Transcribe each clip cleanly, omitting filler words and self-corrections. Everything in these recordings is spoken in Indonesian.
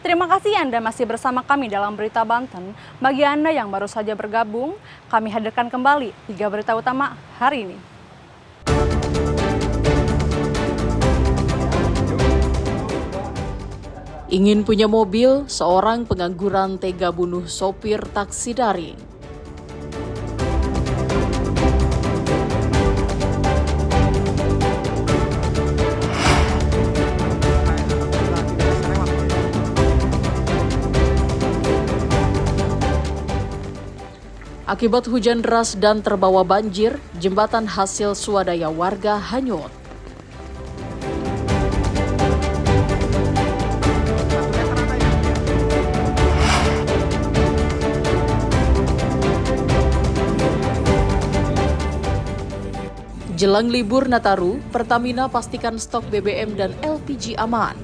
Terima kasih Anda masih bersama kami dalam Berita Banten. Bagi Anda yang baru saja bergabung, kami hadirkan kembali 3 berita utama hari ini. Ingin punya mobil, seorang pengangguran tega bunuh sopir taksi daring. Akibat hujan deras dan terbawa banjir, jembatan hasil swadaya warga hanyut. Jelang libur Nataru, Pertamina pastikan stok BBM dan LPG aman.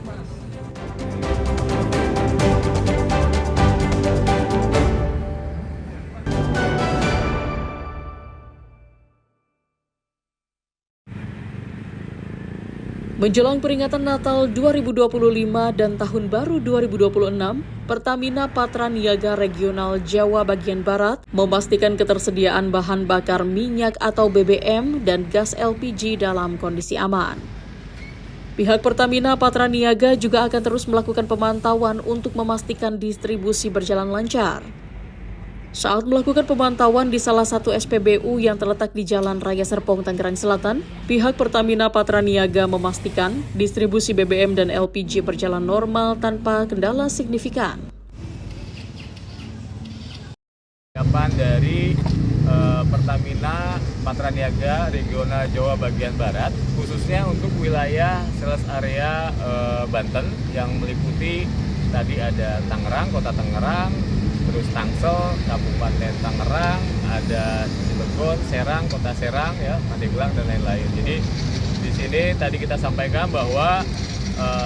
Menjelang peringatan Natal 2025 dan Tahun Baru 2026, Pertamina Patraniaga Regional Jawa Bagian Barat memastikan ketersediaan bahan bakar minyak atau BBM dan gas LPG dalam kondisi aman. Pihak Pertamina Patraniaga juga akan terus melakukan pemantauan untuk memastikan distribusi berjalan lancar. Saat melakukan pemantauan di salah satu SPBU yang terletak di Jalan Raya Serpong, Tangerang Selatan, pihak Pertamina Patraniaga memastikan distribusi BBM dan LPG berjalan normal tanpa kendala signifikan. Siapan dari Pertamina Patraniaga Regional Jawa Bagian Barat, khususnya untuk wilayah sales area Banten yang meliputi tadi ada Tangerang, Kota Tangerang, terus Tangsel, Kabupaten Tangerang, ada Cilegon, Serang, Kota Serang, ya, Pandeglang dan lain-lain. Jadi di sini tadi kita sampaikan bahwa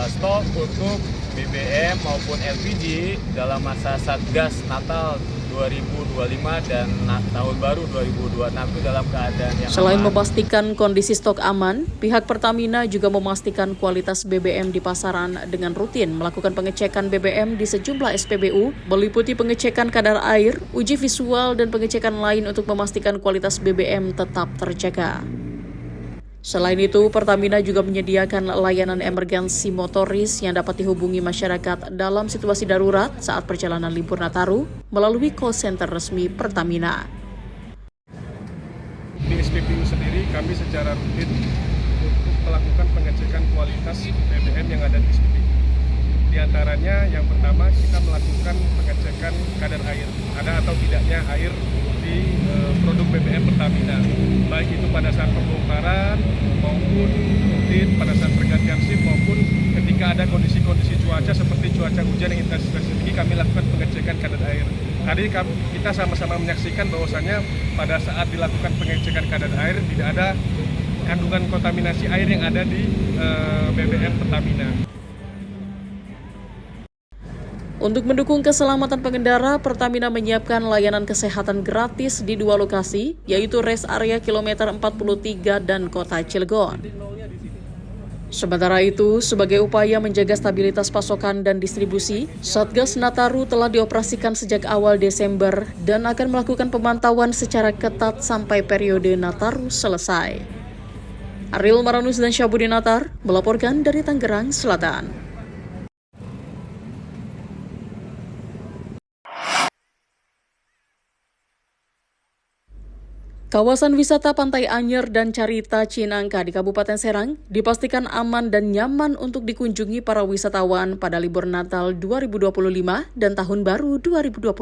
stok untuk BBM maupun LPG dalam masa Satgas Natal 2025 dan Tahun Baru 2026 itu dalam keadaan yang Selain aman. memastikan kondisi stok aman, pihak Pertamina juga memastikan kualitas BBM di pasaran dengan rutin melakukan pengecekan BBM di sejumlah SPBU, meliputi pengecekan kadar air, uji visual, dan pengecekan lain untuk memastikan kualitas BBM tetap terjaga. Selain itu, Pertamina juga menyediakan layanan emergensi motoris yang dapat dihubungi masyarakat dalam situasi darurat saat perjalanan libur Nataru melalui call center resmi Pertamina. Di SPBU sendiri kami secara rutin untuk melakukan pengecekan kualitas BBM yang ada di SPBU. Di antaranya yang pertama kita melakukan pengecekan kadar air, ada atau tidaknya air di produk BBM Pertamina, baik itu pada saat pembongkaran maupun rutin pada saat pergantian SIM maupun ketika ada kondisi-kondisi cuaca seperti cuaca hujan yang intensitas tinggi, kami lakukan pengecekan kadar air. Tadi kita sama-sama menyaksikan bahwasannya pada saat dilakukan pengecekan kadar air tidak ada kandungan kontaminasi air yang ada di BBM Pertamina. Untuk mendukung keselamatan pengendara, Pertamina menyiapkan layanan kesehatan gratis di 2 lokasi, yaitu rest area kilometer 43 dan Kota Cilegon. Sementara itu, sebagai upaya menjaga stabilitas pasokan dan distribusi, Satgas Nataru telah dioperasikan sejak awal Desember dan akan melakukan pemantauan secara ketat sampai periode Nataru selesai. Ariel Maranus dan Syabudi Natar melaporkan dari Tangerang Selatan. Kawasan wisata Pantai Anyer dan Carita Cinangka di Kabupaten Serang dipastikan aman dan nyaman untuk dikunjungi para wisatawan pada libur Natal 2025 dan Tahun Baru 2026.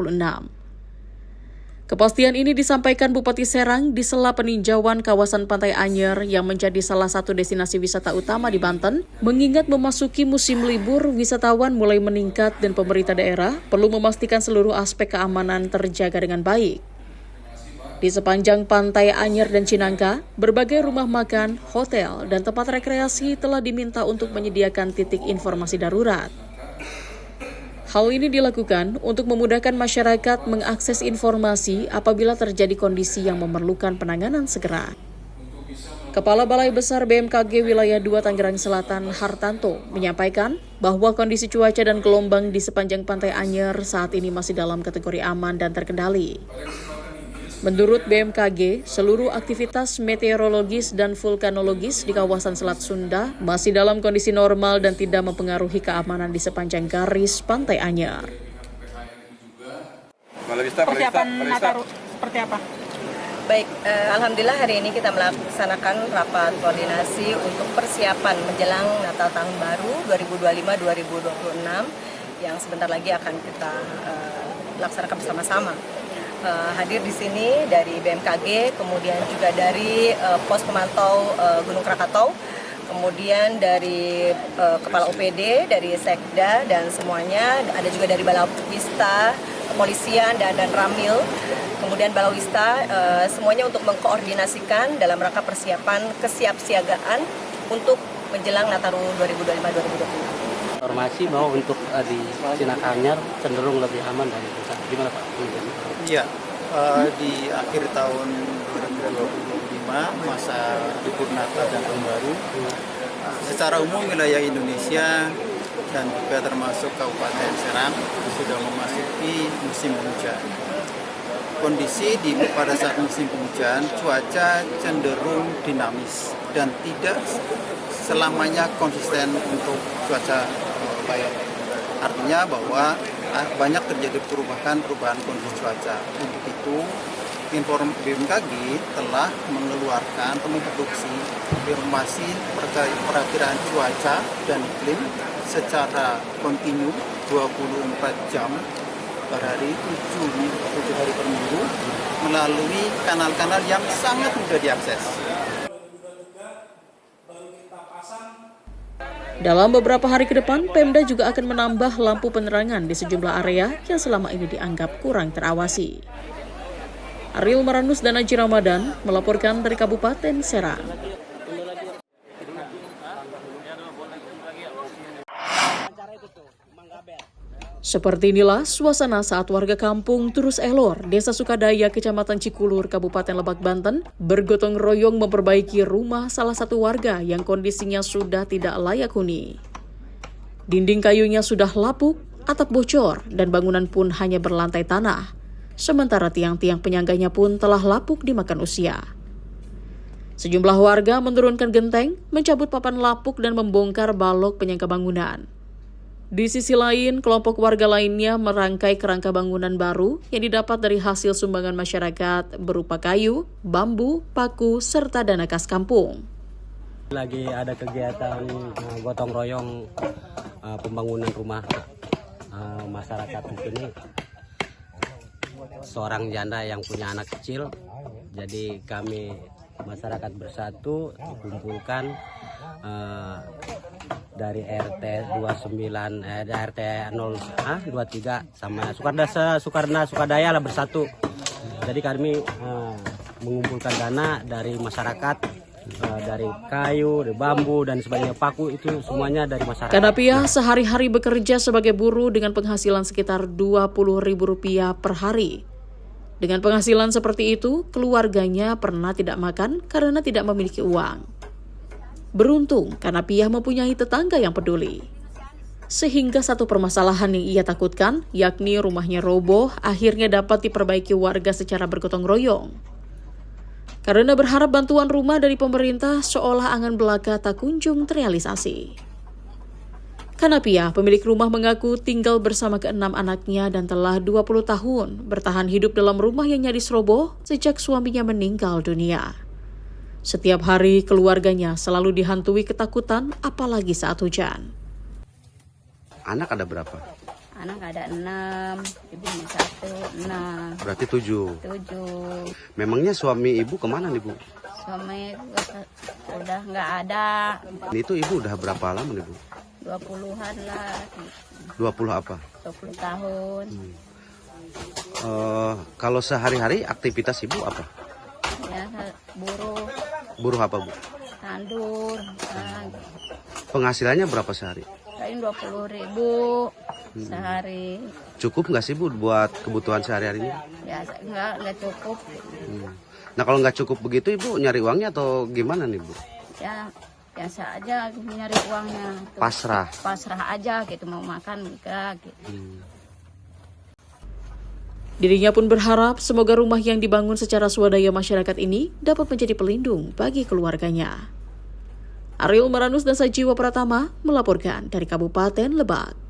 Kepastian ini disampaikan Bupati Serang di sela peninjauan kawasan Pantai Anyer yang menjadi salah satu destinasi wisata utama di Banten, mengingat memasuki musim libur, wisatawan mulai meningkat dan pemerintah daerah perlu memastikan seluruh aspek keamanan terjaga dengan baik. Di sepanjang Pantai Anyer dan Cinangka, berbagai rumah makan, hotel, dan tempat rekreasi telah diminta untuk menyediakan titik informasi darurat. Hal ini dilakukan untuk memudahkan masyarakat mengakses informasi apabila terjadi kondisi yang memerlukan penanganan segera. Kepala Balai Besar BMKG Wilayah 2 Tangerang Selatan, Hartanto, menyampaikan bahwa kondisi cuaca dan gelombang di sepanjang Pantai Anyer saat ini masih dalam kategori aman dan terkendali. Menurut BMKG, seluruh aktivitas meteorologis dan vulkanologis di kawasan Selat Sunda masih dalam kondisi normal dan tidak mempengaruhi keamanan di sepanjang garis Pantai Anyer. Persiapan Nataru seperti apa? Baik, alhamdulillah hari ini kita melaksanakan rapat koordinasi untuk persiapan menjelang Natal Tahun Baru 2025-2026 yang sebentar lagi akan kita laksanakan bersama-sama. Hadir di sini dari BMKG, kemudian juga dari Pos Pemantau Gunung Krakatau, kemudian dari Kepala OPD, dari Sekda dan semuanya, ada juga dari Balawista, Kepolisian dan Ramil. Kemudian Balawista, semuanya untuk mengkoordinasikan dalam rangka persiapan kesiapsiagaan untuk menjelang Nataru 2025-2026. Informasi bahwa untuk di Sinak Anyar cenderung lebih aman dan bisa. Gimana Pak? Iya, di akhir tahun 2025 masa libur Natal dan Tahun Baru, secara umum wilayah Indonesia dan juga termasuk Kabupaten Serang sudah memasuki musim hujan. Kondisi pada saat musim hujan, cuaca cenderung dinamis dan tidak selamanya konsisten untuk cuaca baik. Artinya bahwa banyak terjadi perubahan kondisi cuaca. Untuk itu, BMKG telah mengeluarkan atau memproduksi informasi perakiraan cuaca dan iklim secara kontinu 24 jam per hari, 7 hari per minggu melalui kanal-kanal yang sangat mudah diakses. Dalam beberapa hari ke depan, Pemda juga akan menambah lampu penerangan di sejumlah area yang selama ini dianggap kurang terawasi. Ariel Maranus dan Aji Ramadan melaporkan dari Kabupaten Serang. Seperti inilah suasana saat warga kampung Terus Elor, Desa Sukadaya, Kecamatan Cikulur, Kabupaten Lebak, Banten, bergotong royong memperbaiki rumah salah satu warga yang kondisinya sudah tidak layak huni. Dinding kayunya sudah lapuk, atap bocor, dan bangunan pun hanya berlantai tanah. Sementara tiang-tiang penyangganya pun telah lapuk dimakan usia. Sejumlah warga menurunkan genteng, mencabut papan lapuk dan membongkar balok penyangga bangunan. Di sisi lain, kelompok warga lainnya merangkai kerangka bangunan baru yang didapat dari hasil sumbangan masyarakat berupa kayu, bambu, paku, serta dana kas kampung. Lagi ada kegiatan gotong royong pembangunan rumah masyarakat di sini. Seorang janda yang punya anak kecil, jadi kami masyarakat bersatu dikumpulkan dari RT 29 RT 23 sama Sukarna Sukadaya lah bersatu. Jadi kami mengumpulkan dana dari masyarakat, dari kayu, dari bambu dan sebagainya, paku, itu semuanya dari masyarakat. Kanapiah sehari-hari bekerja sebagai buruh dengan penghasilan sekitar Rp20.000 per hari. Dengan penghasilan seperti itu, keluarganya pernah tidak makan karena tidak memiliki uang. Beruntung Kanapiah mempunyai tetangga yang peduli. Sehingga satu permasalahan yang ia takutkan, yakni rumahnya roboh, akhirnya dapat diperbaiki warga secara bergotong royong. Karena berharap bantuan rumah dari pemerintah, seolah angan belaka tak kunjung terrealisasi. Kanapiah, pemilik rumah, mengaku tinggal bersama ke-6 anaknya dan telah 20 tahun bertahan hidup dalam rumah yang nyaris roboh sejak suaminya meninggal dunia. Setiap hari keluarganya selalu dihantui ketakutan, apalagi saat hujan. Anak ada berapa? Anak ada 6, ibunya 1, 6. Berarti 7. 7. Memangnya suami ibu kemana nih Bu? Suami udah nggak ada. Itu ibu udah berapa lama nih Bu? 20-an lah. 20 apa? 20 tahun. Kalau sehari-hari aktivitas ibu apa? Ya, buruh. Buruh apa Bu? Tandur. Penghasilannya berapa sehari? Paling 20.000 sehari. Cukup nggak sih Bu buat kebutuhan sehari-harinya? Ya nggak cukup. Nah kalau nggak cukup begitu Ibu nyari uangnya atau gimana nih Bu? Ya biasa aja nyari uangnya. Tuh, pasrah aja gitu, mau makan enggak gitu. Dirinya pun berharap semoga rumah yang dibangun secara swadaya masyarakat ini dapat menjadi pelindung bagi keluarganya. Ariel Maranus dan Sajiwa Pratama melaporkan dari Kabupaten Lebak.